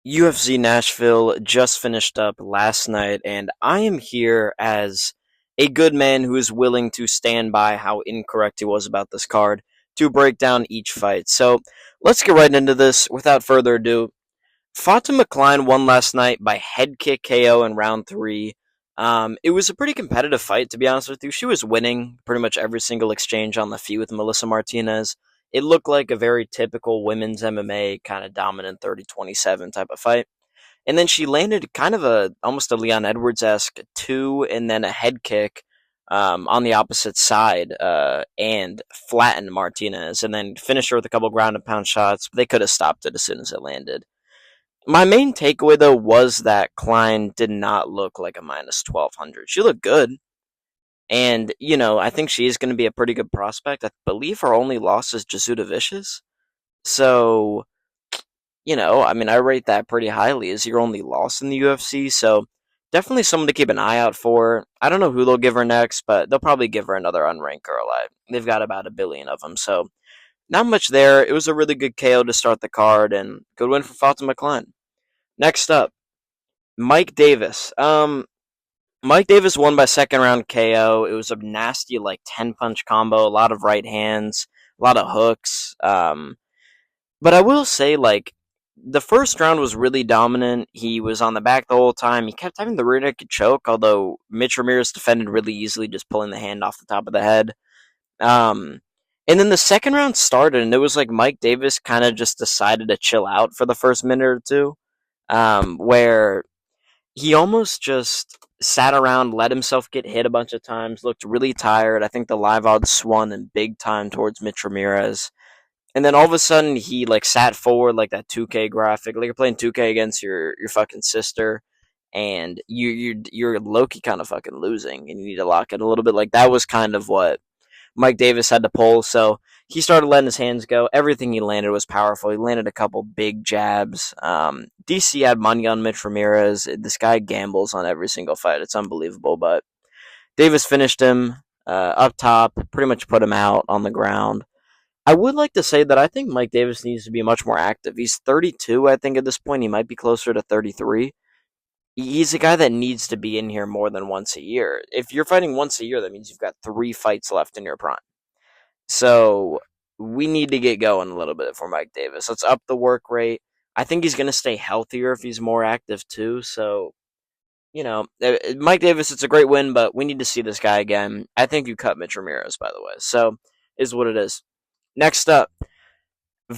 UFC Nashville just finished up last night, and I am here as a good man who is willing to stand by how incorrect he was about this card to break down each fight. So let's get right into this without further ado. Fatima Klein won last night by head kick KO in round three. It was a pretty competitive fight, to be honest with you. She was winning pretty much every single exchange on the feet with Melissa Martinez. It looked like a very typical women's MMA kind of dominant 30-27 type of fight. And then she landed kind of a almost a Leon Edwards esque two and then a head kick on the opposite side and flattened Martinez and then finished her with a couple ground and pound shots. But they could have stopped it as soon as it landed. My main takeaway though was that Klein did not look like a minus 1200. She looked good. And, I think she is going to be a pretty good prospect. I believe her only loss is Jasuda Vicious. So, I rate that pretty highly as your only loss in the UFC. So, definitely someone to keep an eye out for. I don't know who they'll give her next, but they'll probably give her another unranked girl. They've got about a billion of them. So, not much there. It was a really good KO to start the card and good win for Fatima Klein. Next up, Mike Davis. Mike Davis won by second round KO. It was a nasty, like 10 punch combo, a lot of right hands, a lot of hooks. But I will say, like, the first round was really dominant. He was on the back the whole time. He kept having the rear naked choke, although Mitch Ramirez defended really easily, just pulling the hand off the top of the head. Um, and then the second round started, and it was like Mike Davis kind of just decided to chill out for the first minute or two, where he almost just sat around, let himself get hit a bunch of times, looked really tired. I think the live odds swung in big time towards Mitch Ramirez. And then all of a sudden he like sat forward like that 2K graphic, like you're playing 2K against your fucking sister, and you're Loki kind of fucking losing, and you need to lock it a little bit. Like that was kind of what Mike Davis had to pull. So he started letting his hands go. Everything he landed was powerful. He landed a couple big jabs. DC had money on Mitch Ramirez. This guy gambles on every single fight. It's unbelievable. But Davis finished him up top, pretty much put him out on the ground. I would like to say that I think Mike Davis needs to be much more active. He's 32, I think, at this point. He might be closer to 33. He's a guy that needs to be in here more than once a year. If you're fighting once a year, that means you've got 3 fights left in your prime. So we need to get going a little bit for Mike Davis. Let's up the work rate. I think he's going to stay healthier if he's more active too. So, Mike Davis, it's a great win, but we need to see this guy again. I think you cut Mitch Ramirez, by the way. So, is what it is. Next up,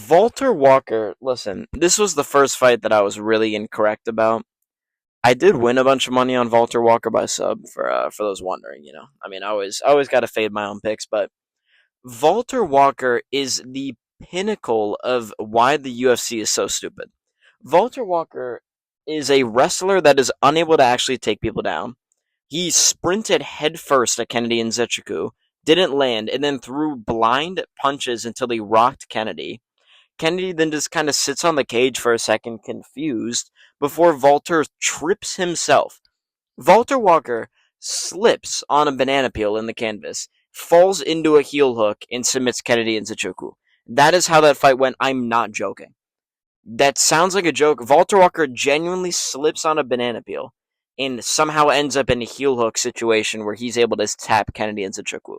Walter Walker. Listen, this was the first fight that I was really incorrect about. I did win a bunch of money on Walter Walker by sub for those wondering. I always got to fade my own picks, but Walter Walker is the pinnacle of why the UFC is so stupid. Walter Walker is a wrestler that is unable to actually take people down. He sprinted headfirst at Kennedy and Nzechukwu, didn't land, and then threw blind punches until he rocked Kennedy. Kennedy then just kind of sits on the cage for a second, confused, before Walter trips himself. Walter Walker slips on a banana peel in the canvas, falls into a heel hook, and submits Kennedy and Nzechukwu. That is how that fight went. I'm not joking. That sounds like a joke. Walter Walker genuinely slips on a banana peel and somehow ends up in a heel hook situation where he's able to tap Kennedy and Nzechukwu.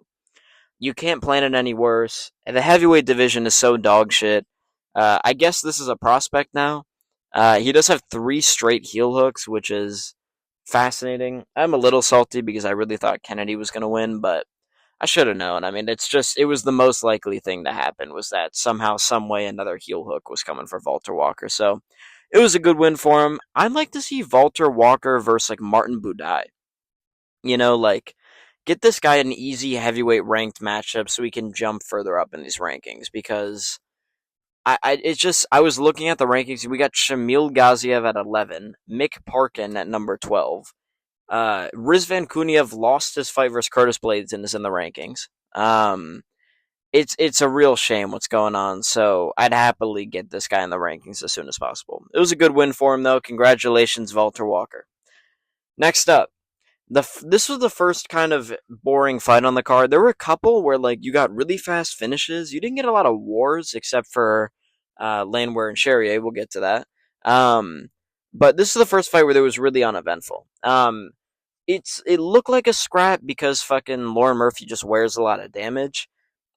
You can't plan it any worse. The heavyweight division is so dog shit. I guess this is a prospect now. He does have 3 straight heel hooks, which is fascinating. I'm a little salty because I really thought Kennedy was going to win, but I should have known. It was the most likely thing to happen was that somehow, some way, another heel hook was coming for Walter Walker. So it was a good win for him. I'd like to see Walter Walker versus like Martin Budai. Get this guy an easy heavyweight ranked matchup so he can jump further up in these rankings because I was looking at the rankings. We got Shamil Gaziev at 11, Mick Parkin at number 12. Rizvan Kuniev lost his fight versus Curtis Blades and is in the rankings. It's a real shame what's going on. So I'd happily get this guy in the rankings as soon as possible. It was a good win for him though. Congratulations, Walter Walker. Next up, this was the first kind of boring fight on the card. There were a couple where like you got really fast finishes. You didn't get a lot of wars except for Landwehr and Charrier. We'll get to that. But this is the first fight where it was really uneventful. It looked like a scrap because fucking Lauren Murphy just wears a lot of damage,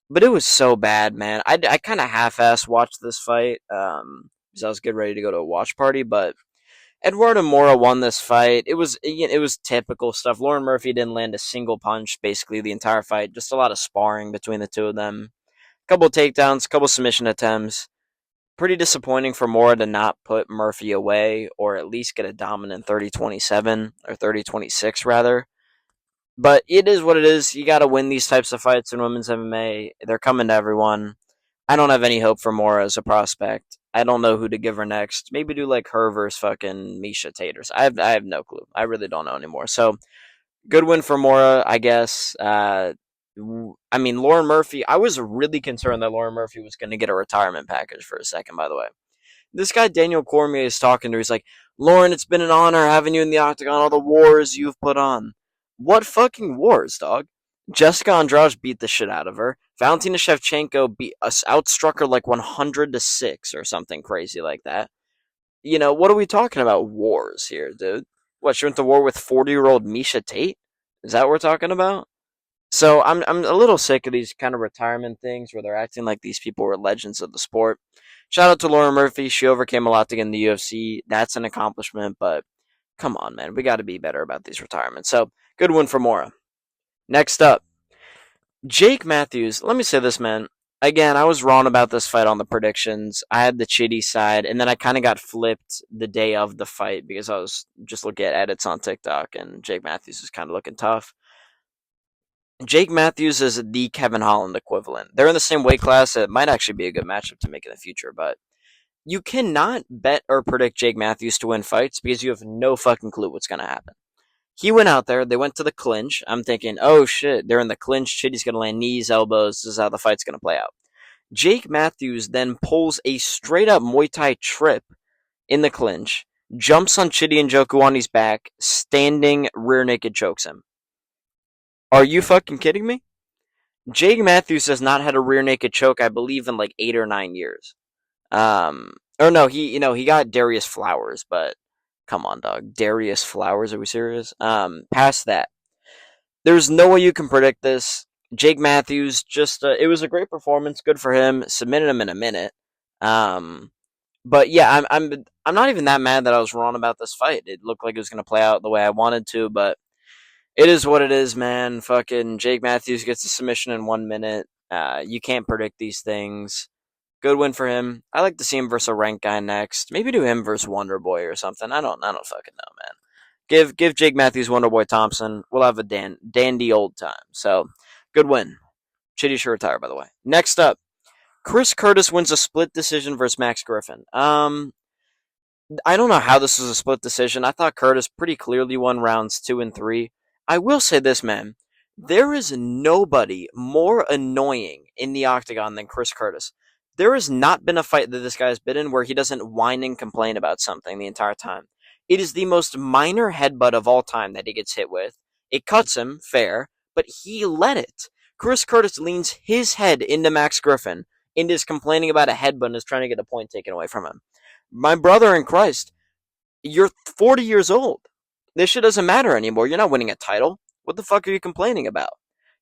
but it was so bad, man. I kind of half-ass watched this fight because I was getting ready to go to a watch party, but Eduardo Mora won this fight. It was typical stuff. Lauren Murphy didn't land a single punch basically the entire fight. Just a lot of sparring between the two of them. Couple takedowns, couple submission attempts. Pretty disappointing for Mora to not put Murphy away or at least get a dominant 30-27 or 30-26 rather. But it is what it is. You got to win these types of fights in women's MMA. They're coming to everyone. I don't have any hope for Mora as a prospect. I don't know who to give her next. Maybe do like her versus fucking Misha Taters. I have no clue. I really don't know anymore. So good win for Mora, I guess. I mean, Lauren Murphy. I was really concerned that Lauren Murphy was going to get a retirement package for a second. By the way, this guy Daniel Cormier is talking to her. He's like, Lauren, it's been an honor having you in the octagon. All the wars you've put on. What fucking wars, dog? Jessica Andrade beat the shit out of her. Valentina Shevchenko beat us, outstruck her like 100-6 or something crazy like that. What are we talking about? Wars here, dude. What, she went to war with 40-year-old Misha Tate? Is that what we're talking about? So I'm a little sick of these kind of retirement things where they're acting like these people were legends of the sport. Shout out to Lauren Murphy. She overcame a lot to get in the UFC. That's an accomplishment, but come on, man. We got to be better about these retirements. So good win for Mora. Next up, Jake Matthews. Let me say this, man. Again, I was wrong about this fight on the predictions. I had the Chitty side, and then I kind of got flipped the day of the fight because I was just looking at edits on TikTok, and Jake Matthews is kind of looking tough. Jake Matthews is the Kevin Holland equivalent. They're in the same weight class. It might actually be a good matchup to make in the future, but you cannot bet or predict Jake Matthews to win fights because you have no fucking clue what's going to happen. He went out there. They went to the clinch. I'm thinking, oh shit, they're in the clinch. Chitty's going to land knees, elbows. This is how the fight's going to play out. Jake Matthews then pulls a straight up Muay Thai trip in the clinch, jumps on Chitty Njoku on his back, standing rear naked chokes him. Are you fucking kidding me? Jake Matthews has not had a rear naked choke, I believe, in like 8 or 9 years. Or no, he got Darius Flowers, but come on, dog. Darius Flowers, are we serious? Past that, there's no way you can predict this. Jake Matthews, just it was a great performance. Good for him. Submitted him in a minute. Um, but yeah, I'm not even that mad that I was wrong about this fight. It looked like it was going to play out the way I wanted to, but it is what it is, man. Fucking Jake Matthews gets a submission in 1 minute. You can't predict these things. Good win for him. I like to see him versus a ranked guy next. Maybe do him versus Wonder Boy or something. I don't fucking know, man. Give Jake Matthews Wonder Boy Thompson. We'll have a dandy old time. So good win. Chitty should retire, by the way. Next up, Chris Curtis wins a split decision versus Max Griffin. I don't know how this was a split decision. I thought Curtis pretty clearly won rounds 2 and 3. I will say this, man. There is nobody more annoying in the octagon than Chris Curtis. There has not been a fight that this guy has been in where he doesn't whine and complain about something the entire time. It is the most minor headbutt of all time that he gets hit with. It cuts him, fair, but he let it. Chris Curtis leans his head into Max Griffin and is complaining about a headbutt and is trying to get a point taken away from him. My brother in Christ, you're 40 years old. This shit doesn't matter anymore. You're not winning a title. What the fuck are you complaining about?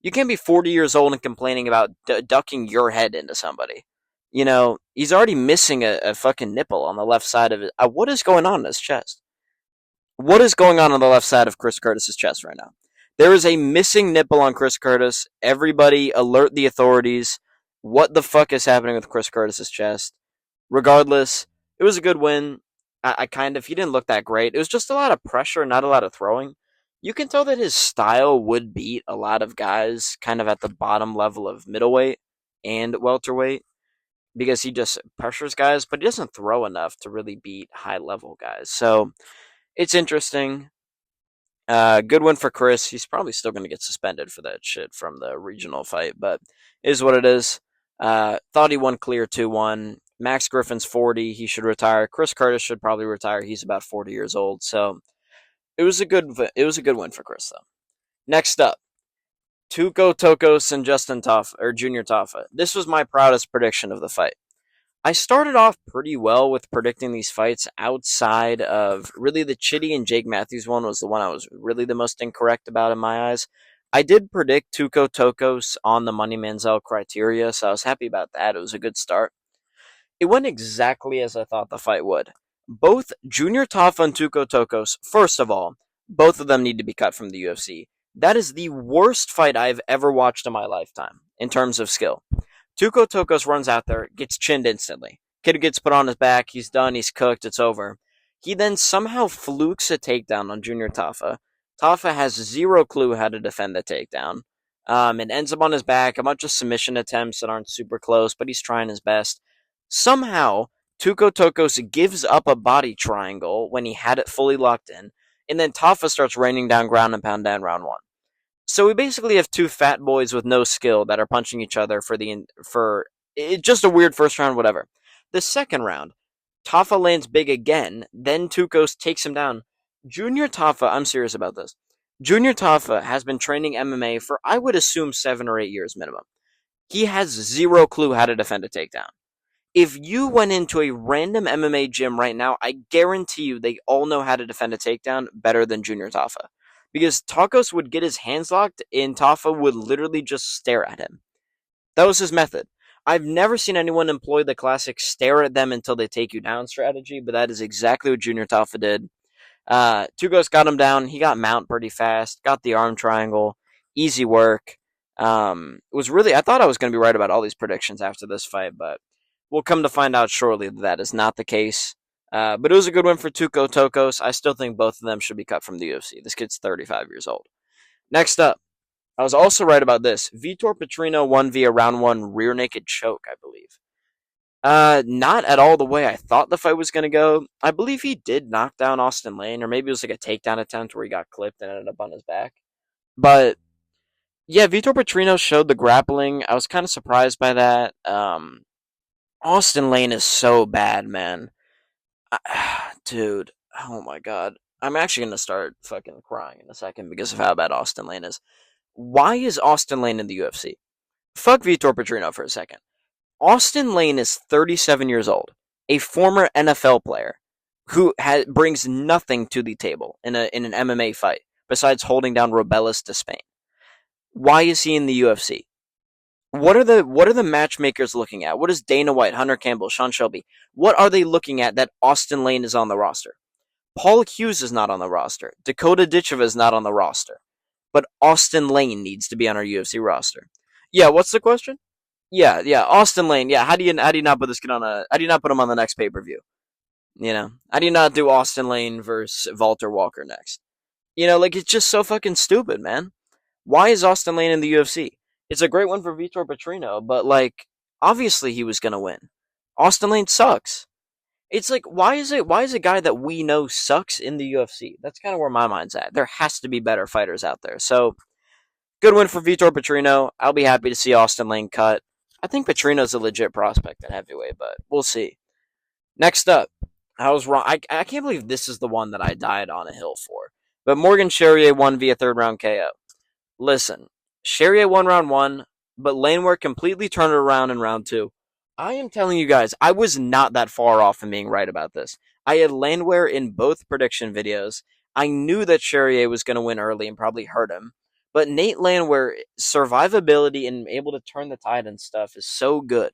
You can't be 40 years old and complaining about ducking your head into somebody. He's already missing a fucking nipple on the left side of it. What is going on in his chest? What is going on the left side of Chris Curtis's chest right now? There is a missing nipple on Chris Curtis. Everybody alert the authorities. What the fuck is happening with Chris Curtis's chest? Regardless, it was a good win. He didn't look that great. It was just a lot of pressure, not a lot of throwing. You can tell that his style would beat a lot of guys kind of at the bottom level of middleweight and welterweight because he just pressures guys, but he doesn't throw enough to really beat high level guys. So it's interesting. Good win for Chris. He's probably still going to get suspended for that shit from the regional fight, but it is what it is. Thought he won clear 2-1. Max Griffin's 40. He should retire. Chris Curtis should probably retire. He's about 40 years old. So it was a good win for Chris though. Next up, Tuco Tokos and Justin Taffa or Junior Taffa. This was my proudest prediction of the fight. I started off pretty well with predicting these fights outside of really the Chitty and Jake Matthews one was the one I was really the most incorrect about in my eyes. I did predict Tuco Tokos on the Money Manziel criteria, so I was happy about that. It was a good start. It went exactly as I thought the fight would. Both Junior Tafa and Tuco Tokos, first of all, both of them need to be cut from the UFC. That is the worst fight I've ever watched in my lifetime in terms of skill. Tuco Tokos runs out there, gets chinned instantly. Kid gets put on his back, he's done, he's cooked, it's over. He then somehow flukes a takedown on Junior Tafa. Tafa has zero clue how to defend the takedown. And ends up on his back, a bunch of submission attempts that aren't super close, but he's trying his best. Somehow, Tuco Tokos gives up a body triangle when he had it fully locked in, and then Tafa starts raining down ground and pound down round one. So we basically have two fat boys with no skill that are punching each other for just a weird first round, whatever. The second round, Tafa lands big again. Then Tukos takes him down. Junior Tafa, I'm serious about this. Junior Tafa has been training MMA for I would assume 7 or 8 years minimum. He has zero clue how to defend a takedown. If you went into a random MMA gym right now, I guarantee you they all know how to defend a takedown better than Junior Tafa. Because Takos would get his hands locked and Tafa would literally just stare at him. That was his method. I've never seen anyone employ the classic stare at them until they take you down strategy, but that is exactly what Junior Tafa did. Tugos got him down. He got mount pretty fast, got the arm triangle, easy work. It was really, I thought I was going to be right about all these predictions after this fight, but we'll come to find out shortly that that is not the case. But it was a good win for Tuco Tokos. I still think both of them should be cut from the UFC. This kid's 35 years old. Next up, I was also right about this. Vitor Petrino won via round one rear naked choke, I believe. Not at all the way I thought the fight was going to go. I believe he did knock down Austin Lane, or maybe it was like a takedown attempt where he got clipped and ended up on his back. But yeah, Vitor Petrino showed the grappling. I was kind of surprised by that. Austin Lane is so bad, man. Dude, oh my god. I'm actually gonna start fucking crying in a second because of how bad Austin Lane is. Why is Austin Lane in the UFC? Fuck Vitor Petrino for a second. Austin Lane is 37 years old, a former NFL player who brings nothing to the table in an MMA fight besides holding down Robelis to Spain. Why is he in the UFC? What are the matchmakers looking at? What is Dana White, Hunter Campbell, Sean Shelby? What are they looking at that Austin Lane is on the roster? Paul Hughes is not on the roster. Dakota Ditcheva is not on the roster. But Austin Lane needs to be on our UFC roster. Yeah, what's the question? Yeah, Austin Lane. Yeah, how do you not put this kid on a how do you not put him on the next pay-per-view? How do you not do Austin Lane versus Walter Walker next? Like it's just so fucking stupid, man. Why is Austin Lane in the UFC? It's a great one for Vitor Petrino, but like obviously he was gonna win. Austin Lane sucks. It's like why is a guy that we know sucks in the UFC? That's kind of where my mind's at. There has to be better fighters out there. So good win for Vitor Petrino. I'll be happy to see Austin Lane cut. I think Petrino's a legit prospect at heavyweight, but we'll see. Next up, I was wrong. I can't believe this is the one that I died on a hill for. But Morgan Charrier won via third round KO. Listen, Charrier won round one, but Laneware completely turned it around in round two. I am telling you guys, I was not that far off from being right about this. I had Landwehr in both prediction videos. I knew that Charrier was going to win early and probably hurt him. But Nate Landwehr, survivability and able to turn the tide and stuff is so good.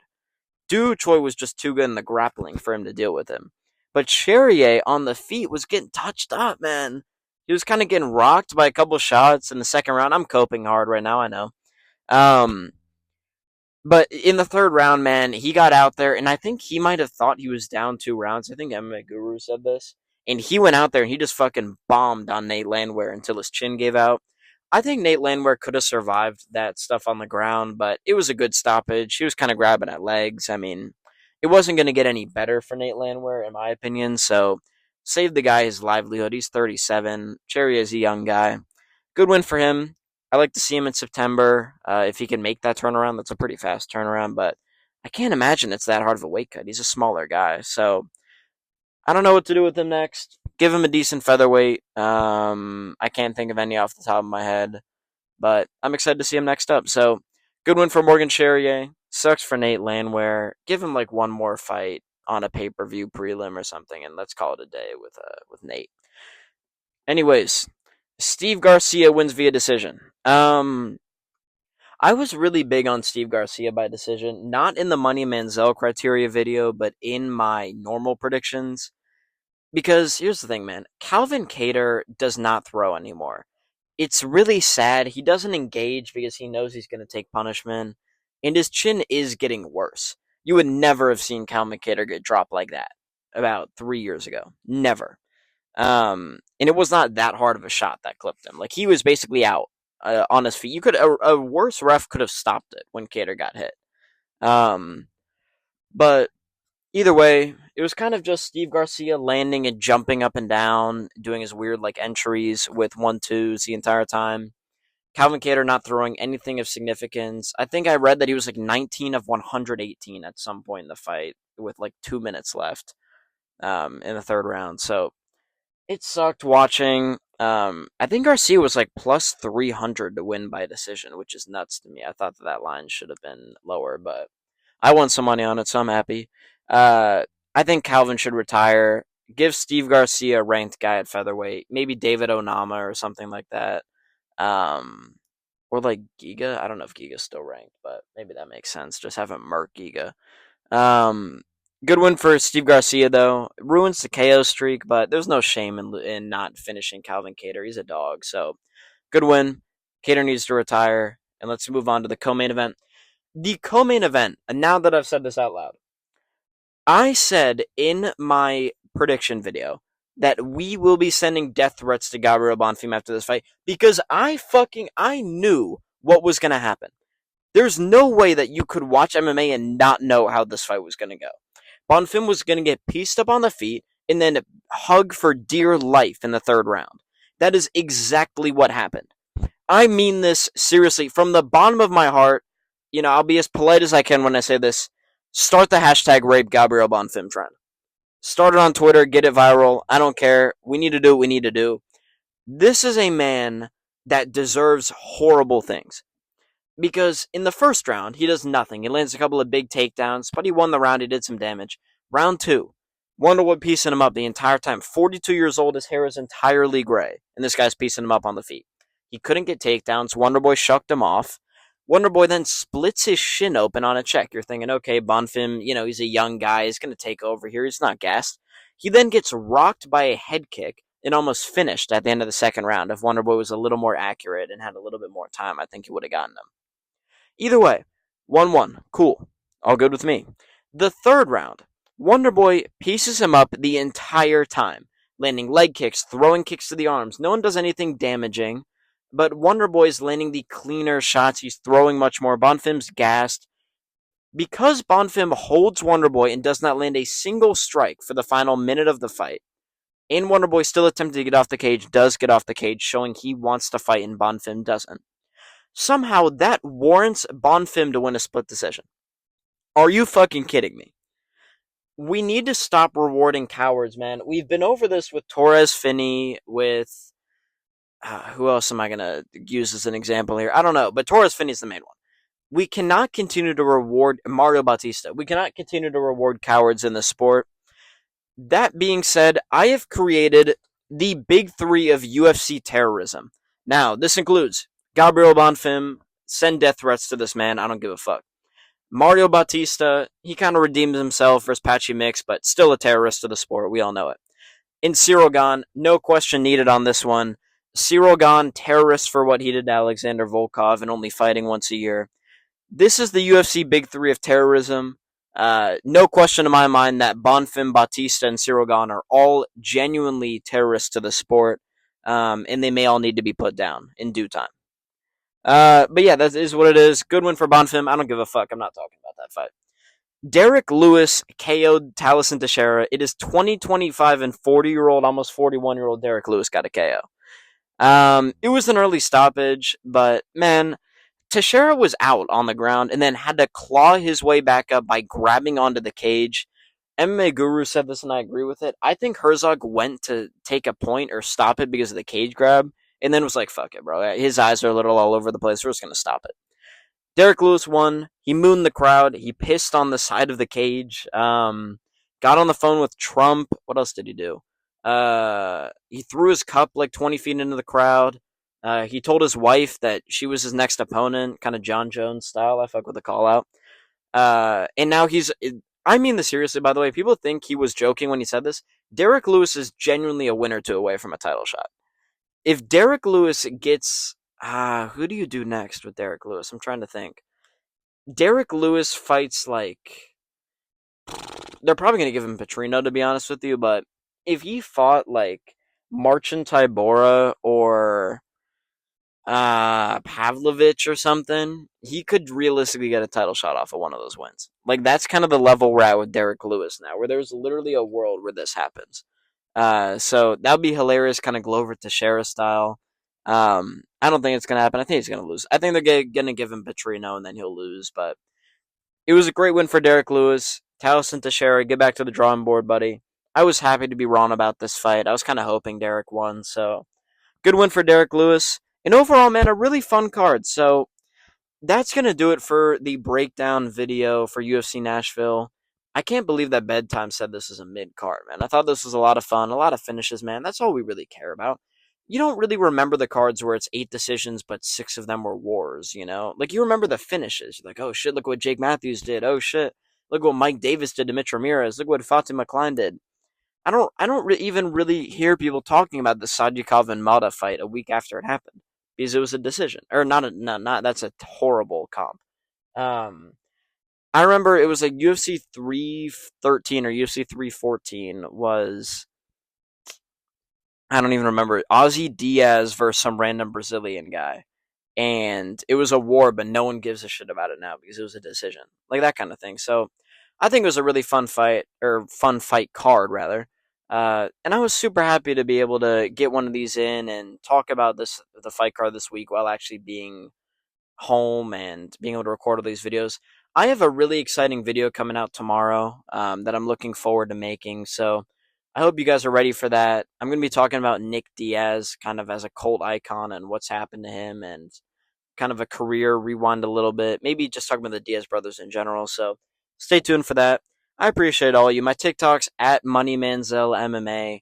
Du Choi was just too good in the grappling for him to deal with him. But Charrier on the feet was getting touched up, man. He was kind of getting rocked by a couple shots in the second round. I'm coping hard right now, I know. Um, but in the third round, man, he got out there, and I think he might have thought he was down 2 rounds. I think MMA Guru said this. And he went out there and he just fucking bombed on Nate Landwehr until his chin gave out. I think Nate Landwehr could have survived that stuff on the ground, but it was a good stoppage. He was kind of grabbing at legs. I mean, it wasn't going to get any better for Nate Landwehr, in my opinion, so save the guy his livelihood. He's 37. Cherry is a young guy. Good win for him. I like to see him in September. If he can make that turnaround, that's a pretty fast turnaround, but I can't imagine it's that hard of a weight cut. He's a smaller guy, so I don't know what to do with him next. Give him a decent featherweight. I can't think of any off the top of my head, but I'm excited to see him next up. So Good win for Morgan Charrier. Sucks for Nate Landwehr. Give him like one more fight on a pay per view prelim or something, and let's call it a day with Nate. Anyways, Steve Garcia wins via decision. I was really big on Steve Garcia by decision, not in the Money Manziel criteria video, but in my normal predictions. Because here's the thing, man. Calvin Kattar does not throw anymore. It's really sad. He doesn't engage because he knows he's going to take punishment, and his chin is getting worse. You would never have seen Calvin Kattar get dropped like that about 3 years ago. Never. And it was not that hard of a shot that clipped him. Like, he was basically out on his feet. A worse ref could have stopped it when Kattar got hit. But either way, it was kind of just Steve Garcia landing and jumping up and down, doing his weird like entries with 1-2s the entire time. Calvin Kattar not throwing anything of significance. I think I read that he was like 19 of 118 at some point in the fight with like 2 minutes left in the third round. So it sucked watching. I think Garcia was like plus 300 to win by decision, which is nuts to me. I thought that line should have been lower, but I won some money on it, so I'm happy. I think Calvin should retire. Give Steve Garcia a ranked guy at featherweight. Maybe David Onama or something like that. Or like Giga. I don't know if Giga's still ranked, but maybe that makes sense. Just have him murk Giga. Good win for Steve Garcia, though. Ruins the KO streak, but there's no shame in not finishing Calvin Kattar. He's a dog, so good win. Kattar needs to retire, and let's move on to the co-main event. The co-main event, and now that I've said this out loud, I said in my prediction video that we will be sending death threats to Gabriel Bonfim after this fight because I knew what was going to happen. There's no way that you could watch MMA and not know how this fight was going to go. Bonfim was going to get pieced up on the feet and then hug for dear life in the third round. That is exactly what happened. I mean this seriously from the bottom of my heart. You know, I'll be as polite as I can when I say this. Start the hashtag rape Gabriel Bonfim trend. Start it on Twitter, get it viral. I don't care. We need to do what we need to do. This is a man that deserves horrible things. Because in the first round, he does nothing. He lands a couple of big takedowns, but he won the round. He did some damage. Round 2, Wonderboy piecing him up the entire time. 42 years old, his hair is entirely gray, and this guy's piecing him up on the feet. He couldn't get takedowns. Wonderboy shucked him off. Wonderboy then splits his shin open on a check. You're thinking, okay, Bonfim, he's a young guy. He's going to take over here. He's not gassed. He then gets rocked by a head kick and almost finished at the end of the second round. If Wonderboy was a little more accurate and had a little bit more time, I think he would have gotten him. Either way, 1-1. Cool. All good with me. The third round, Wonderboy pieces him up the entire time, landing leg kicks, throwing kicks to the arms. No one does anything damaging, but Wonderboy's landing the cleaner shots. He's throwing much more. Bonfim's gassed. Because Bonfim holds Wonderboy and does not land a single strike for the final minute of the fight, and Wonderboy still attempting to get off the cage, does get off the cage, showing he wants to fight and Bonfim doesn't. Somehow that warrants Bonfim to win a split decision. Are you fucking kidding me? We need to stop rewarding cowards, man. We've been over this with Torres Finney, with who else am I going to use as an example here? I don't know, but Torres Finney's the main one. We cannot continue to reward Mario Bautista. We cannot continue to reward cowards in the sport. That being said, I have created the big 3 of UFC terrorism. Now, this includes Gabriel Bonfim, send death threats to this man. I don't give a fuck. Mario Bautista, he kind of redeemed himself versus Patchy Mix, but still a terrorist of the sport. We all know it. And Cyril Gane, no question needed on this one. Cyril Gane, terrorist for what he did to Alexander Volkov and only fighting once a year. This is the UFC big 3 of terrorism. No question in my mind that Bonfim, Bautista, and Cyril Gane are all genuinely terrorists to the sport, and they may all need to be put down in due time. But yeah, that is what it is. Good win for Bonfim. I don't give a fuck. I'm not talking about that fight. Derek Lewis KO'd Taliesin Teixeira. It is 2025 and 40-year-old, almost 41-year-old Derek Lewis got a KO. It was an early stoppage, but man, Teixeira was out on the ground and then had to claw his way back up by grabbing onto the cage. MMA Guru said this, and I agree with it. I think Herzog went to take a point or stop it because of the cage grab, and then was like, fuck it, bro. His eyes are a little all over the place. We're just going to stop it. Derek Lewis won. He mooned the crowd. He pissed on the side of the cage. Got on the phone with Trump. What else did he do? He threw his cup like 20 feet into the crowd. He told his wife that she was his next opponent, kind of John Jones style. I fuck with the call out. And now I mean this seriously, by the way. People think he was joking when he said this. Derek Lewis is genuinely a win or two away from a title shot. If Derek Lewis gets, who do you do next with Derek Lewis? I'm trying to think. Derek Lewis fights like, they're probably gonna give him Petrino, to be honest with you. But if he fought like Marcin Tybura or Pavlovich or something, he could realistically get a title shot off of one of those wins. Like, that's kind of the level we're at with Derek Lewis now, where there's literally a world where this happens. So that would be hilarious, kind of Glover Teixeira style. I don't think it's gonna happen. I think he's gonna lose. I think they're gonna give him Petrino and then he'll lose. But it was a great win for Derek Lewis. Taos and Teixeira, get back to the drawing board, buddy. I was happy to be wrong about this fight. I was kind of hoping Derek won, so good win for Derek Lewis. And overall, man, a really fun card. So that's going to do it for the breakdown video for UFC Nashville. I can't believe that Bedtime said this is a mid card, man. I thought this was a lot of fun, a lot of finishes, man. That's all we really care about. You don't really remember the cards where it's 8 decisions, but 6 of them were wars, you know? Like, you remember the finishes. You're like, oh shit, look what Jake Matthews did. Oh shit, look what Mike Davis did to Mitch Ramirez. Look what Fatima Klein did. I don't even really hear people talking about the Sadykhov and Mata fight a week after it happened because it was a decision, or not. That's a horrible comp. Um, I remember it was like UFC 313 or UFC 314 was, I don't even remember, Ozzy Diaz versus some random Brazilian guy, and it was a war, but no one gives a shit about it now because it was a decision, like that kind of thing. So I think it was a really fun fight, or fun fight card rather. And I was super happy to be able to get one of these in and talk about the fight card this week while actually being home and being able to record all these videos. I have a really exciting video coming out tomorrow that I'm looking forward to making. So I hope you guys are ready for that. I'm going to be talking about Nick Diaz kind of as a cult icon and what's happened to him, and kind of a career rewind a little bit. Maybe just talking about the Diaz brothers in general. So stay tuned for that. I appreciate all you. My TikTok's at MoneyManzielMMA.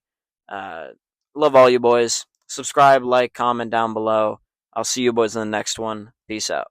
Love all you boys. Subscribe, like, comment down below. I'll see you boys in the next one. Peace out.